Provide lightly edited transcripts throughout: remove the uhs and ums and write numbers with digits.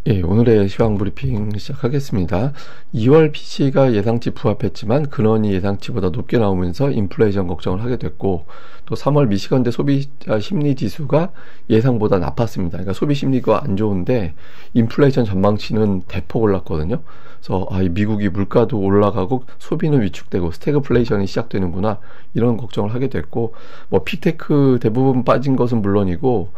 예, 오늘의 시황 브리핑 시작하겠습니다. 2월 PC가 예상치 부합했지만 근원이 예상치보다 높게 나오면서 인플레이션 걱정을 하게 됐고, 또 3월 미시건대 소비자 심리 지수가 예상보다 나빴습니다. 그러니까 소비 심리가 안 좋은데 인플레이션 전망치는 대폭 올랐거든요. 그래서 이 미국이 물가도 올라가고 소비는 위축되고 스태그플레이션이 시작되는구나, 이런 걱정을 하게 됐고, 뭐 빅테크 대부분 빠진 것은 물론이고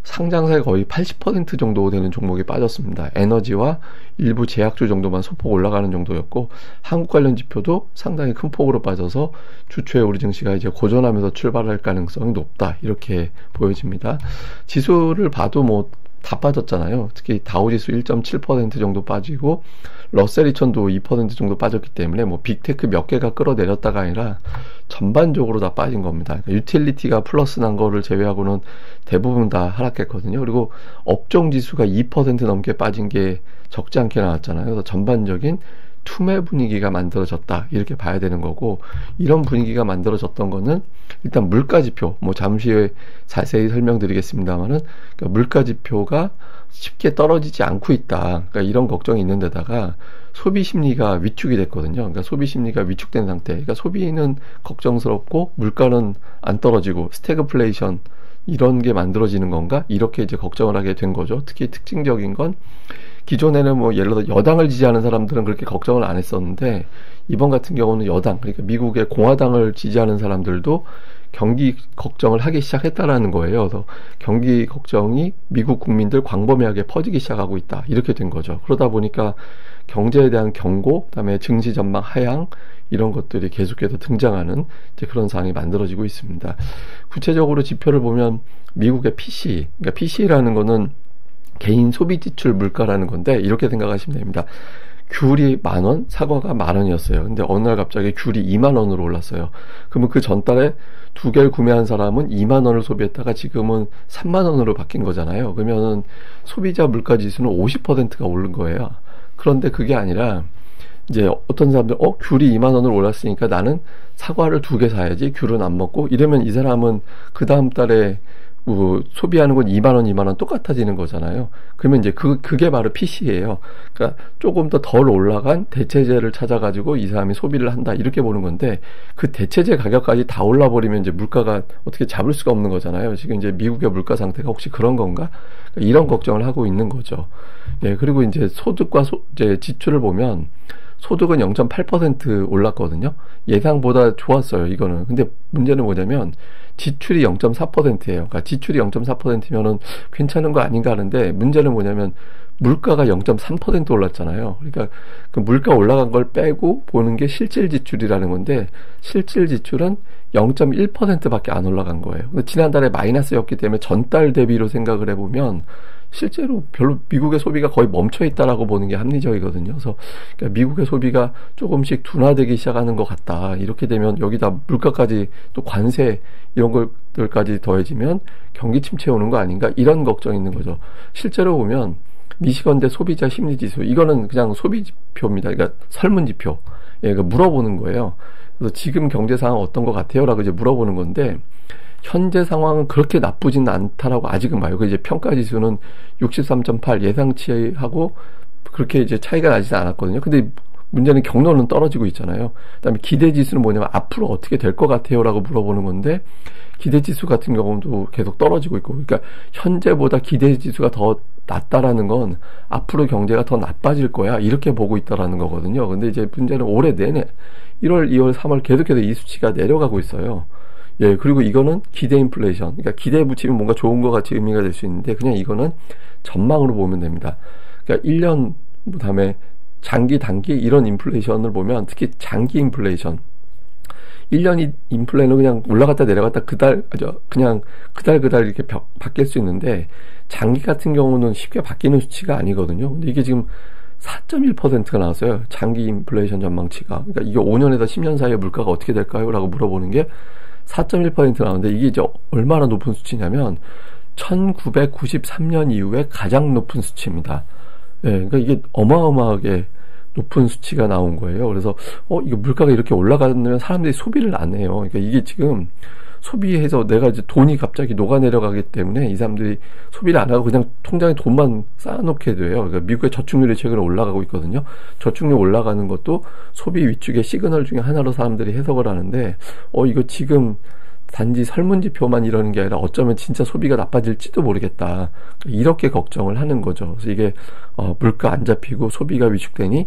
상장사의 거의 80% 정도 되는 종목이 빠졌습니다. 에너지와 일부 제약주 정도만 소폭 올라가는 정도였고, 한국 관련 지표도 상당히 큰 폭으로 빠져서 주초에 우리 증시가 이제 고전하면서 출발할 가능성이 높다, 이렇게 보여집니다. 지수를 봐도 뭐 다 빠졌잖아요. 특히 다우지수 1.7% 정도 빠지고 러셀 2000도 2% 정도 빠졌기 때문에 뭐 빅테크 몇 개가 끌어내렸다가 아니라 전반적으로 다 빠진 겁니다. 그러니까 유틸리티가 플러스 난 거를 제외하고는 대부분 다 하락했거든요. 그리고 업종 지수가 2% 넘게 빠진 게 적지 않게 나왔잖아요. 그래서 전반적인 투매 분위기가 만들어졌다, 이렇게 봐야 되는 거고, 이런 분위기가 만들어졌던 거는 일단 물가 지표, 뭐 잠시 후에 자세히 설명드리겠습니다만은, 그러니까 물가 지표가 쉽게 떨어지지 않고 있다, 그러니까 이런 걱정이 있는 데다가 소비 심리가 위축이 됐거든요. 그러니까 소비 심리가 위축된 상태, 그러니까 소비는 걱정스럽고 물가는 안 떨어지고 스태그플레이션, 이런 게 만들어지는 건가, 이렇게 이제 걱정을 하게 된 거죠. 특히 특징적인 건, 기존에는 뭐 예를 들어 여당을 지지하는 사람들은 그렇게 걱정을 안 했었는데, 이번 같은 경우는 여당, 그러니까 미국의 공화당을 지지하는 사람들도 경기 걱정을 하기 시작했다라는 거예요. 그래서 경기 걱정이 미국 국민들 광범위하게 퍼지기 시작하고 있다, 이렇게 된 거죠. 그러다 보니까 경제에 대한 경고, 그다음에 증시 전망 하향, 이런 것들이 계속해서 등장하는 이제 그런 상황이 만들어지고 있습니다. 구체적으로 지표를 보면 미국의 PC, 그러니까 PC라는 거는 개인 소비 지출 물가라는 건데, 이렇게 생각하시면 됩니다. 귤이 10,000원, 사과가 10,000원이었어요. 근데 어느 날 갑자기 귤이 20,000원으로 올랐어요. 그러면 그 전달에 2개를 구매한 사람은 20,000원을 소비했다가 지금은 30,000원으로 바뀐 거잖아요. 그러면은 소비자 물가 지수는 50%가 오른 거예요. 그런데 그게 아니라 이제 어떤 사람들, 귤이 20,000원을 올랐으니까 나는 사과를 2개 사야지, 귤은 안 먹고, 이러면 이 사람은 그 다음 달에 소비하는 건 20,000원 똑같아지는 거잖아요. 그러면 이제 그게 바로 PC예요. 그러니까 조금 덜 올라간 대체재를 찾아가지고 이 사람이 소비를 한다, 이렇게 보는 건데, 그 대체재 가격까지 다 올라버리면 이제 물가가 어떻게 잡을 수가 없는 거잖아요. 지금 이제 미국의 물가 상태가 혹시 그런 건가? 그러니까 이런 걱정을 하고 있는 거죠. 예, 그리고 이제 소득과 이제 지출을 보면, 소득은 0.8% 올랐거든요. 예상보다 좋았어요, 이거는. 근데 문제는 뭐냐면 지출이 0.4%예요. 그러니까 지출이 0.4%면은 괜찮은 거 아닌가 하는데, 문제는 뭐냐면 물가가 0.3% 올랐잖아요. 그러니까 그 물가 올라간 걸 빼고 보는 게 실질 지출이라는 건데, 실질 지출은 0.1%밖에 안 올라간 거예요. 근데 지난달에 마이너스였기 때문에 전달 대비로 생각을 해보면 실제로 별로 미국의 소비가 거의 멈춰 있다라고 보는 게 합리적이거든요. 그래서 그러니까 미국의 소비가 조금씩 둔화되기 시작하는 것 같다. 이렇게 되면 여기다 물가까지 또 관세 이런 것들까지 더해지면 경기 침체 오는 거 아닌가, 이런 걱정이 있는 거죠. 실제로 보면 미시건대 소비자 심리지수, 이거는 그냥 소비 지표입니다. 그러니까 설문지표. 예, 그러니까 물어보는 거예요. 그래서 지금 경제 상황 어떤 것 같아요? 라고 이제 물어보는 건데, 현재 상황은 그렇게 나쁘진 않다라고 아직은 봐요. 그 이제 평가 지수는 63.8 예상치하고 그렇게 이제 차이가 나지 않았거든요. 근데 문제는 경로는 떨어지고 있잖아요. 그다음에 기대 지수는 뭐냐면 앞으로 어떻게 될 것 같아요라고 물어보는 건데, 기대 지수 같은 경우도 계속 떨어지고 있고, 그러니까 현재보다 기대 지수가 더 낮다라는 건 앞으로 경제가 더 나빠질 거야, 이렇게 보고 있다라는 거거든요. 근데 이제 문제는 올해 내내 1월, 2월, 3월 계속해서 이 수치가 내려가고 있어요. 예, 그리고 이거는 기대 인플레이션. 그러니까 기대에 붙이면 뭔가 좋은 것 같이 의미가 될 수 있는데, 그냥 이거는 전망으로 보면 됩니다. 그러니까 1년, 그다음에 장기, 단기, 이런 인플레이션을 보면, 특히 장기 인플레이션. 1년 인플레는 그냥 올라갔다 내려갔다 그냥 그달 이렇게 바뀔 수 있는데, 장기 같은 경우는 쉽게 바뀌는 수치가 아니거든요. 근데 이게 지금 4.1%가 나왔어요. 장기 인플레이션 전망치가. 그러니까 이게 5년에서 10년 사이에 물가가 어떻게 될까요? 라고 물어보는 게 4.1% 나오는데, 이게 이제 얼마나 높은 수치냐면 1993년 이후에 가장 높은 수치입니다. 예, 그러니까 이게 어마어마하게 높은 수치가 나온 거예요. 그래서 이거 물가가 이렇게 올라가면 사람들이 소비를 안 해요. 그러니까 이게 지금 소비해서 내가 이제 돈이 갑자기 녹아내려가기 때문에 이 사람들이 소비를 안 하고 그냥 통장에 돈만 쌓아놓게 돼요. 그러니까 미국의 저축률이 최근에 올라가고 있거든요. 저축률 올라가는 것도 소비 위축의 시그널 중에 하나로 사람들이 해석을 하는데, 이거 지금 단지 설문지표만 이러는 게 아니라 어쩌면 진짜 소비가 나빠질지도 모르겠다. 이렇게 걱정을 하는 거죠. 그래서 이게 물가 안 잡히고 소비가 위축되니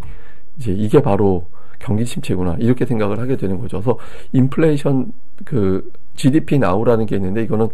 이제 이게 바로 경기 침체구나, 이렇게 생각을 하게 되는 거죠. 그래서 인플레이션 GDP 나우라는 게 있는데, 이거는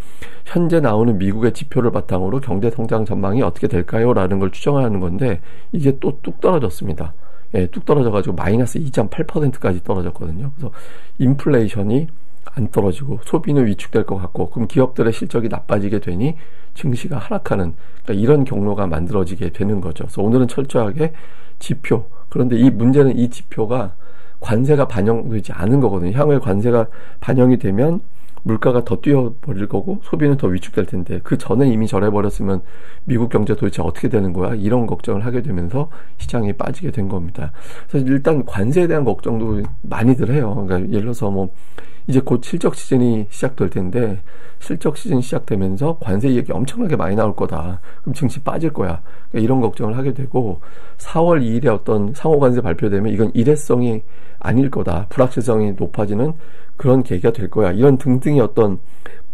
현재 나오는 미국의 지표를 바탕으로 경제 성장 전망이 어떻게 될까요? 라는 걸 추정하는 건데, 이게 또 뚝 떨어졌습니다. 예, 뚝 떨어져가지고 마이너스 2.8%까지 떨어졌거든요. 그래서 인플레이션이 안 떨어지고 소비는 위축될 것 같고, 그럼 기업들의 실적이 나빠지게 되니 증시가 하락하는, 그러니까 이런 경로가 만들어지게 되는 거죠. 그래서 오늘은 철저하게 지표, 그런데 이 문제는 이 지표가 관세가 반영되지 않은 거거든요. 향후에 관세가 반영이 되면 물가가 더 뛰어버릴 거고 소비는 더 위축될 텐데, 그 전에 이미 저래버렸으면 미국 경제 도대체 어떻게 되는 거야? 이런 걱정을 하게 되면서 시장이 빠지게 된 겁니다. 그래서 일단 관세에 대한 걱정도 많이들 해요. 그러니까 예를 들어서 뭐 이제 곧 실적 시즌이 시작될 텐데, 실적 시즌 시작되면서 관세 이익이 엄청나게 많이 나올 거다. 그럼 증시 빠질 거야. 그러니까 이런 걱정을 하게 되고, 4월 2일에 어떤 상호관세 발표되면 이건 일회성이 아닐 거다. 불확실성이 높아지는 그런 계기가 될 거야. 이런 등등의 어떤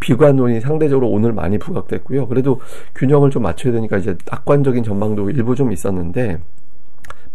비관론이 상대적으로 오늘 많이 부각됐고요. 그래도 균형을 좀 맞춰야 되니까 이제 낙관적인 전망도 일부 좀 있었는데,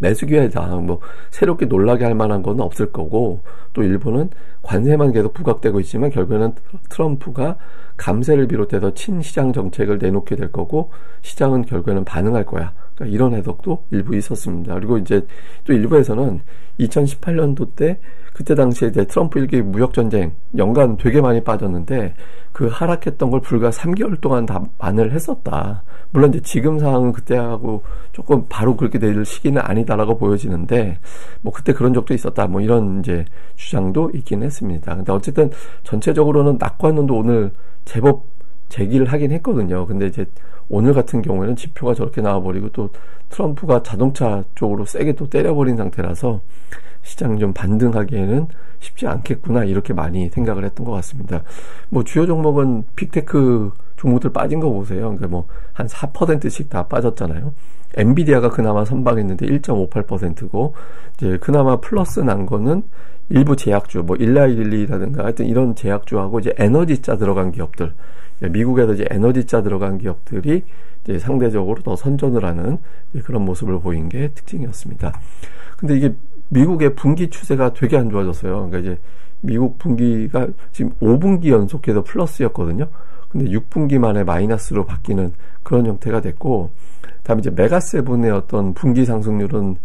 매수기회다, 뭐 새롭게 놀라게 할 만한 건 없을 거고, 또 일부는 관세만 계속 부각되고 있지만 결국에는 트럼프가 감세를 비롯해서 친시장 정책을 내놓게 될 거고, 시장은 결국에는 반응할 거야. 그러니까 이런 해석도 일부 있었습니다. 그리고 이제 또 일부에서는 2018년도 때, 그때 당시에 이제 트럼프 일기 무역전쟁 연간 되게 많이 빠졌는데, 그 하락했던 걸 불과 3개월 동안 다 만회를 했었다. 물론 이제 지금 상황은 그때하고 조금 바로 그렇게 될 시기는 아니다라고 보여지는데, 뭐 그때 그런 적도 있었다, 뭐 이런 이제 주장도 있긴 했습니다. 근데 어쨌든 전체적으로는 낙관론도 오늘 제법 제기를 하긴 했거든요. 근데 이제 오늘 같은 경우에는 지표가 저렇게 나와버리고 또 트럼프가 자동차 쪽으로 세게 또 때려버린 상태라서 시장 좀 반등하기에는 쉽지 않겠구나, 이렇게 많이 생각을 했던 것 같습니다. 뭐 주요 종목은 빅테크 종목들 빠진 거 보세요. 그러니까 뭐 한 4%씩 다 빠졌잖아요. 엔비디아가 그나마 선방했는데 1.58%고, 이제 그나마 플러스 난 거는 일부 제약주, 뭐 일라일리라든가 하여튼 이런 제약주하고 이제 에너지자 들어간 기업들, 미국에서 이제 에너지자 들어간 기업들이 이제 상대적으로 더 선전을 하는 그런 모습을 보인 게 특징이었습니다. 근데 이게 미국의 분기 추세가 되게 안 좋아졌어요. 그러니까 이제 미국 분기가 지금 5분기 연속해서 플러스였거든요. 근데 6분기 만에 마이너스로 바뀌는 그런 형태가 됐고, 다음에 이제 메가세븐의 어떤 분기 상승률은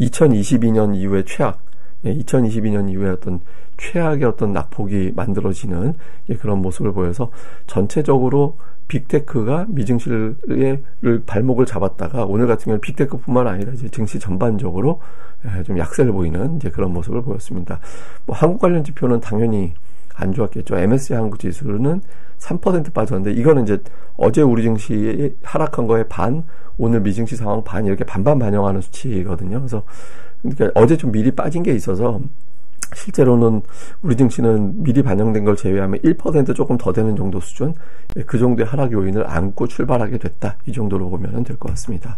2022년 이후에 최악, 2022년 이후에 어떤 최악의 어떤 낙폭이 만들어지는 그런 모습을 보여서 전체적으로 빅테크가 미증시를 발목을 잡았다가, 오늘 같은 경우는 빅테크뿐만 아니라 이제 증시 전반적으로 좀 약세를 보이는 이제 그런 모습을 보였습니다. 뭐 한국 관련 지표는 당연히 안 좋았겠죠. MSCI 한국 지수는 3% 빠졌는데, 이거는 이제 어제 우리 증시 하락한 거에 반, 오늘 미증시 상황 반, 이렇게 반반 반영하는 수치거든요. 그래서 그러니까 어제 좀 미리 빠진 게 있어서 실제로는 우리 증시는 미리 반영된 걸 제외하면 1% 조금 더 되는 정도 수준, 그 정도의 하락 요인을 안고 출발하게 됐다, 이 정도로 보면 될 것 같습니다.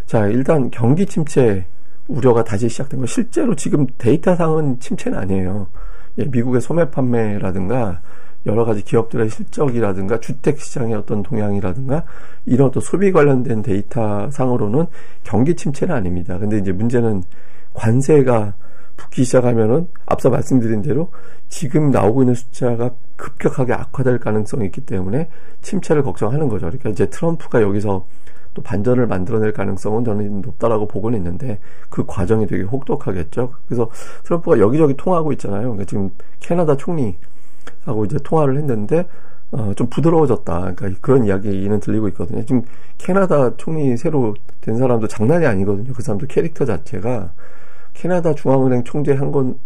자, 일단 경기 침체 우려가 다시 시작된 거, 실제로 지금 데이터상은 침체는 아니에요. 미국의 소매 판매라든가 여러 가지 기업들의 실적이라든가 주택시장의 어떤 동향이라든가 이런 또 소비 관련된 데이터 상으로는 경기 침체는 아닙니다. 근데 이제 문제는 관세가 붙기 시작하면은 앞서 말씀드린 대로 지금 나오고 있는 숫자가 급격하게 악화될 가능성이 있기 때문에 침체를 걱정하는 거죠. 그러니까 이제 트럼프가 여기서 또 반전을 만들어낼 가능성은 저는 높다라고 보고는 있는데, 그 과정이 되게 혹독하겠죠. 그래서 트럼프가 여기저기 통화하고 있잖아요. 그러니까 지금 캐나다 총리하고 이제 통화를 했는데 좀 부드러워졌다, 그러니까 그런 이야기는 들리고 있거든요. 지금 캐나다 총리 새로 된 사람도 장난이 아니거든요. 그 사람도 캐릭터 자체가 캐나다 중앙은행 총재 한 건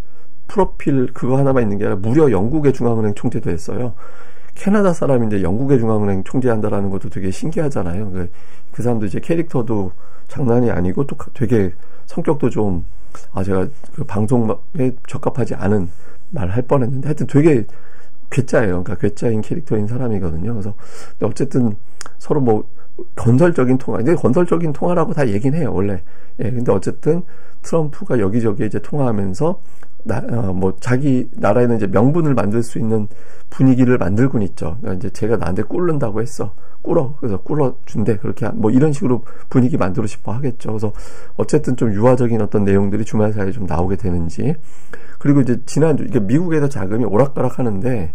프로필 그거 하나만 있는 게 아니라 무려 영국의 중앙은행 총재도 했어요. 캐나다 사람인데 영국의 중앙은행 총재한다라는 것도 되게 신기하잖아요. 그 사람도 이제 캐릭터도 장난이 아니고 또 되게 성격도 좀, 제가 그 방송에 적합하지 않은 말 할 뻔했는데, 하여튼 되게 괴짜예요. 그러니까 괴짜인 캐릭터인 사람이거든요. 그래서 어쨌든 서로 뭐 건설적인 통화, 이제 건설적인 통화라고 다 얘기는 해요, 원래. 예, 근데 어쨌든 트럼프가 여기저기 이제 통화하면서 뭐 자기 나라에는 이제 명분을 만들 수 있는 분위기를 만들곤 있죠. 그러니까 이제 제가 나한테 꿇는다고 했어. 그래서 꿇어준대. 그렇게 뭐 이런 식으로 분위기 만들고 싶어 하겠죠. 그래서 어쨌든 좀 유화적인 어떤 내용들이 주말 사이에 좀 나오게 되는지. 그리고 이제 지난주, 이게 미국에서 자금이 오락가락 하는데,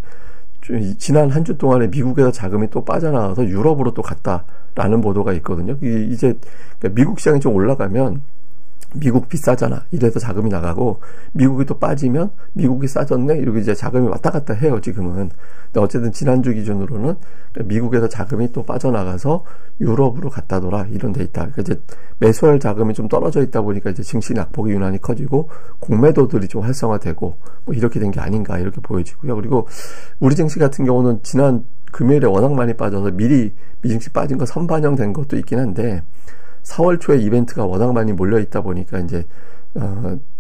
지난 한 주 동안에 미국에서 자금이 또 빠져나와서 유럽으로 또 갔다라는 보도가 있거든요. 이제 그러니까 미국 시장이 좀 올라가면 미국 비싸잖아. 이래서 자금이 나가고, 미국이 또 빠지면 미국이 싸졌네. 이렇게 이제 자금이 왔다 갔다 해요, 지금은. 근데 어쨌든 지난주 기준으로는 미국에서 자금이 또 빠져나가서 유럽으로 갔다더라. 이런 데 있다. 그러니까 이제 매수할 자금이 좀 떨어져 있다 보니까 이제 증시 낙폭이 유난히 커지고, 공매도들이 좀 활성화되고, 뭐 이렇게 된 게 아닌가, 이렇게 보여지고요. 그리고 우리 증시 같은 경우는 지난 금요일에 워낙 많이 빠져서 미리 미증시 빠진 거 선반영된 것도 있긴 한데, 4월 초에 이벤트가 워낙 많이 몰려있다 보니까 이제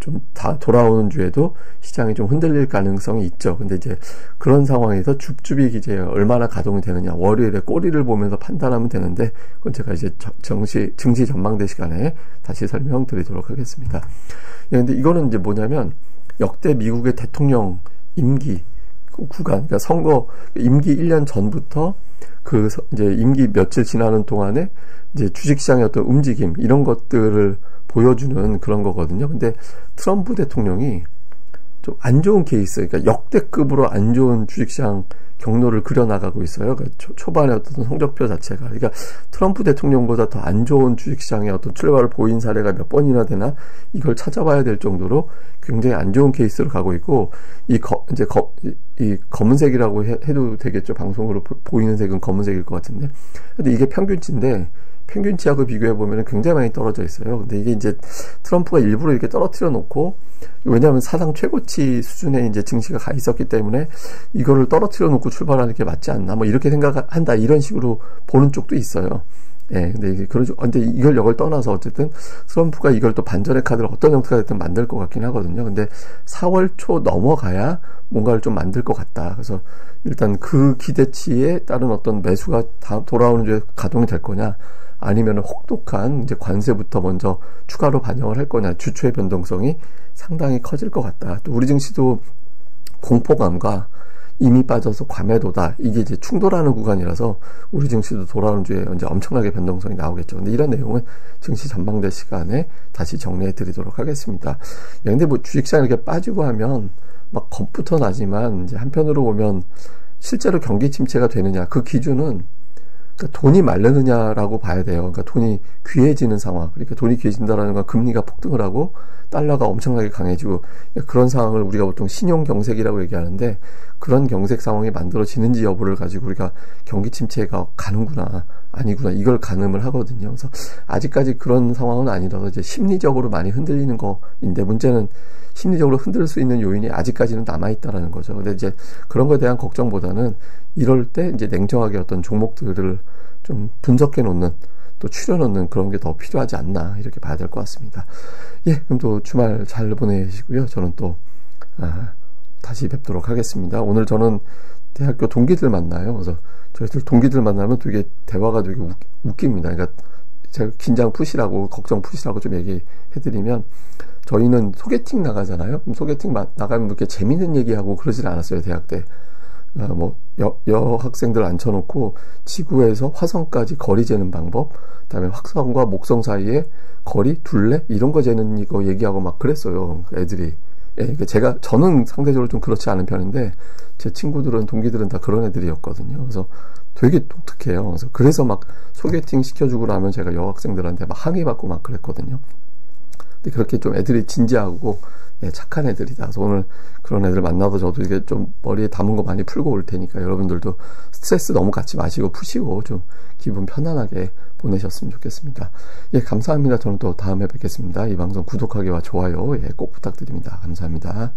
좀 다 돌아오는 주에도 시장이 좀 흔들릴 가능성이 있죠. 근데 이제 그런 상황에서 줍줍이 이제 얼마나 가동이 되느냐, 월요일에 꼬리를 보면서 판단하면 되는데, 그건 제가 이제 증시 전망대 시간에 다시 설명드리도록 하겠습니다. 예, 근데 이거는 이제 뭐냐면 역대 미국의 대통령 임기 구간, 그러니까 선거 임기 1년 전부터 이제 임기 며칠 지나는 동안에 이제 주식시장의 어떤 움직임, 이런 것들을 보여주는 그런 거거든요. 근데 트럼프 대통령이 좀 안 좋은 케이스, 그러니까 역대급으로 안 좋은 주식시장 경로를 그려나가고 있어요. 그러니까 초반에 어떤 성적표 자체가. 그러니까 트럼프 대통령보다 더 안 좋은 주식시장의 어떤 출발을 보인 사례가 몇 번이나 되나, 이걸 찾아봐야 될 정도로 굉장히 안 좋은 케이스로 가고 있고, 이 검은색이라고 해도 되겠죠. 방송으로 보이는 색은 검은색일 것 같은데. 근데 이게 평균치인데, 평균치하고 비교해보면 굉장히 많이 떨어져 있어요. 근데 이게 이제 트럼프가 일부러 이렇게 떨어뜨려 놓고, 왜냐하면 사상 최고치 수준에 이제 증시가 가 있었기 때문에 이거를 떨어뜨려 놓고 출발하는 게 맞지 않나, 뭐 이렇게 생각한다, 이런 식으로 보는 쪽도 있어요. 예, 근데 이게 근데 이걸 떠나서 어쨌든 트럼프가 이걸 또 반전의 카드를 어떤 형태가 됐든 만들 것 같긴 하거든요. 근데 4월 초 넘어가야 뭔가를 좀 만들 것 같다. 그래서 일단 그 기대치에 따른 어떤 매수가 돌아오는 주에 가동이 될 거냐, 아니면 혹독한 이제 관세부터 먼저 추가로 반영을 할 거냐, 주초의 변동성이 상당히 커질 것 같다. 또 우리 증시도 공포감과 이미 빠져서 과매도다, 이게 이제 충돌하는 구간이라서 우리 증시도 돌아오는 주에 이제 엄청나게 변동성이 나오겠죠. 근데 이런 내용은 증시 전망대 시간에 다시 정리해 드리도록 하겠습니다. 예, 근데 뭐 주식시장 이렇게 빠지고 하면 막 겁부터 나지만, 이제 한편으로 보면 실제로 경기 침체가 되느냐, 그 기준은 그러니까 돈이 마르느냐라고 봐야 돼요. 그러니까 돈이 귀해지는 상황. 그러니까 돈이 귀해진다라는 건 금리가 폭등을 하고 달러가 엄청나게 강해지고, 그런 상황을 우리가 보통 신용경색이라고 얘기하는데, 그런 경색 상황이 만들어지는지 여부를 가지고 우리가 경기 침체가 가는구나 아니구나, 이걸 가늠을 하거든요. 그래서 아직까지 그런 상황은 아니라서 이제 심리적으로 많이 흔들리는 거인데, 문제는 심리적으로 흔들 수 있는 요인이 아직까지는 남아있다라는 거죠. 근데 이제 그런 거에 대한 걱정보다는 이럴 때 이제 냉정하게 어떤 종목들을 좀 분석해 놓는, 또 추려 놓는 그런 게 더 필요하지 않나, 이렇게 봐야 될 것 같습니다. 예, 그럼 또 주말 잘 보내시고요. 저는 또 다시 뵙도록 하겠습니다. 오늘 저는 대학교 동기들 만나요. 그래서 저희들 동기들 만나면 되게 대화가 되게 웃깁니다. 그러니까 제가 긴장 푸시라고, 걱정 푸시라고 좀 얘기해드리면, 저희는 소개팅 나가잖아요. 그럼 소개팅 나가면 이렇게 재밌는 얘기하고 그러질 않았어요, 대학 때. 뭐 여학생들 앉혀놓고 지구에서 화성까지 거리 재는 방법, 그다음에 화성과 목성 사이에 거리, 둘레, 이런 거 재는 이거 얘기하고 막 그랬어요, 애들이. 예, 그러니까 저는 상대적으로 좀 그렇지 않은 편인데, 제 친구들은, 동기들은 다 그런 애들이었거든요. 그래서 되게 독특해요. 그래서 막 소개팅 시켜주고 나면 제가 여학생들한테 막 항의받고 막 그랬거든요. 근데 그렇게 좀 애들이 진지하고, 예, 착한 애들이다. 그래서 오늘 그런 애들 만나서 저도 이게 좀 머리에 담은 거 많이 풀고 올 테니까, 여러분들도 스트레스 너무 갖지 마시고 푸시고 좀 기분 편안하게 보내셨으면 좋겠습니다. 예, 감사합니다. 저는 또 다음에 뵙겠습니다. 이 방송 구독하기와 좋아요, 예, 꼭 부탁드립니다. 감사합니다.